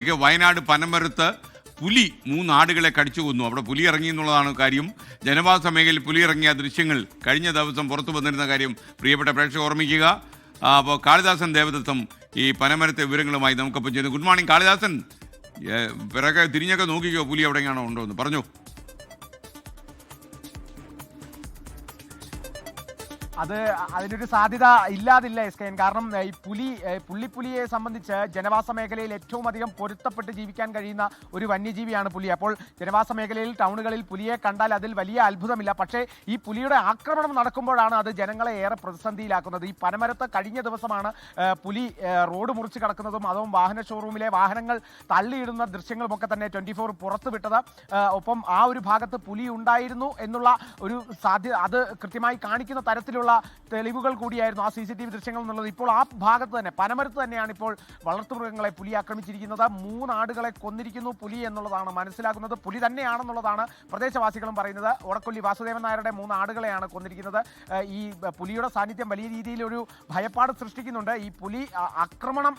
വയനാട് പനമരത്ത് പുലി 3 ആടുകളെ കടിച്ചു കൊന്നു. അവിടെ പുലി ഇറങ്ങി എന്നുള്ളതാണ് കാര്യം. ജനവാസ മേഖലയിൽ പുലി ഇറങ്ങിയ ദൃശ്യങ്ങൾ കഴിഞ്ഞ ദിവസം പുറത്തു വന്നിരുന്ന കാര്യം പ്രിയപ്പെട്ട പ്രേക്ഷകർ ഓർമ്മിക്കുക. അപ്പോൾ കാളിദാസൻ ദേവദത്തം ഈ പനമരത്തെ വിവരങ്ങളുമായി നമുക്കൊപ്പം ചെയ്യുന്നു. Good morning Kalidasan. പിറകെ തിരിഞ്ഞൊക്കെ നോക്കിക്കോ, പുലി എവിടെയാണോ ഉണ്ടോ എന്ന് പറഞ്ഞു. അതിനൊരു സാധ്യത ഇല്ലാതില്ല എസ്കെൻ. കാരണം ഈ പുള്ളിപ്പുലിയെ സംബന്ധിച്ച് ജനവാസ മേഖലയിൽ ഏറ്റവും അധികം പൊരുത്തപ്പെട്ട് ജീവിക്കാൻ കഴിയുന്ന ഒരു വന്യജീവിയാണ് പുലി. അപ്പോൾ ജനവാസ മേഖലയിൽ ടൗണുകളിൽ പുലിയെ കണ്ടാൽ അതിൽ വലിയ അത്ഭുതമില്ല. പക്ഷേ ഈ പുലിയുടെ ആക്രമണം നടക്കുമ്പോഴാണ് അത് ജനങ്ങളെ ഏറെ പ്രതിസന്ധിയിലാക്കുന്നത്. ഈ പനമരത്ത് കഴിഞ്ഞ ദിവസമാണ് പുലി റോഡ് മുറിച്ച് കിടക്കുന്നതും അതും വാഹന ഷോറൂമിലെ വാഹനങ്ങൾ തള്ളിയിടുന്ന ദൃശ്യങ്ങളുമൊക്കെ തന്നെ 24 പുറത്തുവിട്ടത്. ഒപ്പം ആ ഒരു ഭാഗത്ത് പുലി ഉണ്ടായിരുന്നു എന്നുള്ള ഒരു സാധ്യത അത് കൃത്യമായി കാണിക്കുന്ന തരത്തിലുള്ള തെളിവുകൾ കൂടിയായിരുന്നു ആ CCTV ദൃശ്യങ്ങൾ എന്നുള്ളത്. ഇപ്പോൾ ആ ഭാഗത്ത് തന്നെ പനമരത്ത് തന്നെയാണ് ഇപ്പോൾ വളർത്തുമൃഗങ്ങളെ പുലി ആക്രമിച്ചിരിക്കുന്നത്. 3 ആടുകളെ കൊന്നിരിക്കുന്നു പുലി എന്നുള്ളതാണ് മനസ്സിലാക്കുന്നത്. പുലി തന്നെയാണെന്നുള്ളതാണ് പ്രദേശവാസികളും പറയുന്നത്. ഓടക്കൊല്ലി വാസുദേവൻ നായരുടെ 3 ആടുകളെയാണ് കൊന്നിരിക്കുന്നത്. ഈ പുലിയുടെ സാന്നിധ്യം വലിയ രീതിയിൽ ഒരു ഭയപ്പാട് സൃഷ്ടിക്കുന്നുണ്ട്. ഈ പുലി ആക്രമണം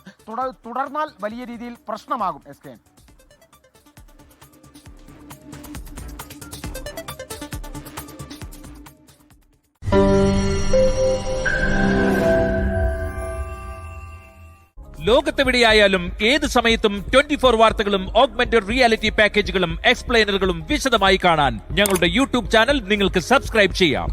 തുടർന്നാൽ വലിയ രീതിയിൽ പ്രശ്നമാകും എസ്കെൻ. ലോകത്തെവിടെയായാലും ഏത് സമയത്തും 24 വാർത്തകളും ഓഗ്മെന്റഡ് റിയാലിറ്റി പാക്കേജുകളും എക്സ്പ്ലെയിനറുകളും വിശദമായി കാണാൻ ഞങ്ങളുടെ യൂട്യൂബ് ചാനൽ നിങ്ങൾക്ക് സബ്സ്ക്രൈബ് ചെയ്യാം.